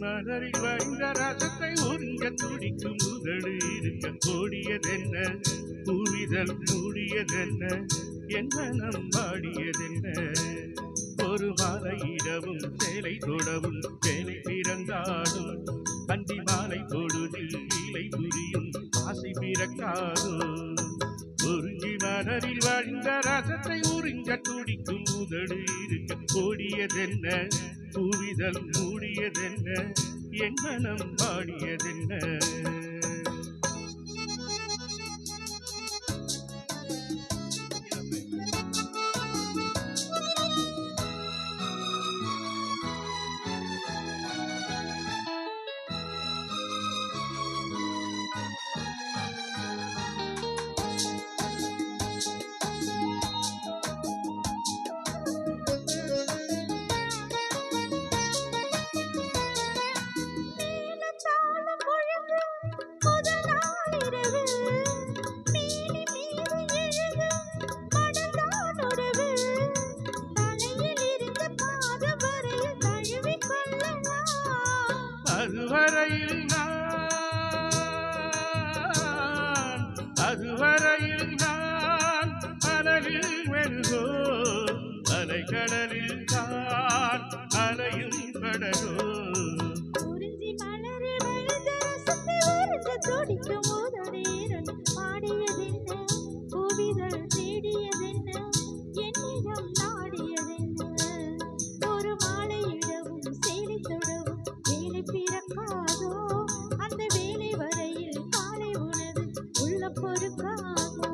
மலரில் வந்த ரசத்தை உறிஞ்ச துடிக்கும் உதடு இருக்க கோடியதென்ன பூவிதழ் மூடியதென்ன என் மனம் பாடியதென்ன ஒரு மாலையிடவும் சேலை தொடவும் வேலை பிறந்தாலும் அந்தி மாலை பொழுதில் இலை புரியும் ஆசை பிறக்காதோ உறிஞ்சி மலரில் வழிந்த ரசத்தை உறிஞ்ச துடிக்கும் உதடு இருக்க கோடியதென்ன பூவிதழ் மூடியதென்ன என் மனம் பாடியதென்ன அதுவரையில் நான் அனலில் வெல்கோ அலைக்கடலில் தான் அலையும் கடலோ உறிஞ்சி மலரில் விழுந்த ரசத்தை உறிஞ்ச துடிக்கும் உதடேரன் பாடியதென்ன பூவிதழ் தேடியதென்ன என்னிடம் நாடியதென்ன ஒரு மாலையிடவும் சேலை தொடவும் வேலை பிறக்காதோ அந்த வேலை வரையில் காலை உனது உள்ள பொறுக்காதோ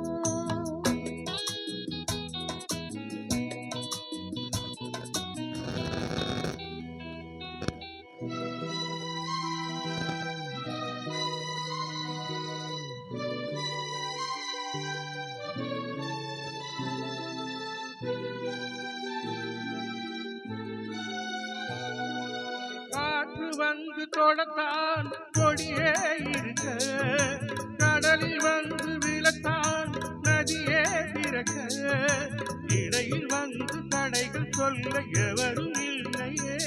காற்று வந்து தொடத்தான் கொடியே இருக்க கடலில் வந்து விழத்தான் நதியே பிறக்க இடையில் வந்து தடைகள் சொல்ல எவரும் இல்லையே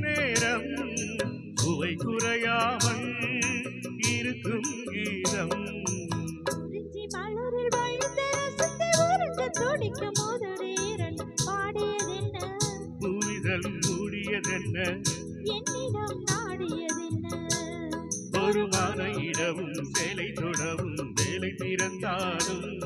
நேரம் சுவை குறையாமல் இருக்கும் கீதம் உறிஞ்சி மலரில் வழிந்த ரசத்தை உறிஞ்ச துடிக்கும் உதடேரன் பாடியதென்ன பூவிதழ் மூடியதென்ன என்னிடம் நாடியதென்ன ஒரு மாலையிடவும் சேலை தொடவும் வேலை பிறந்தாலும்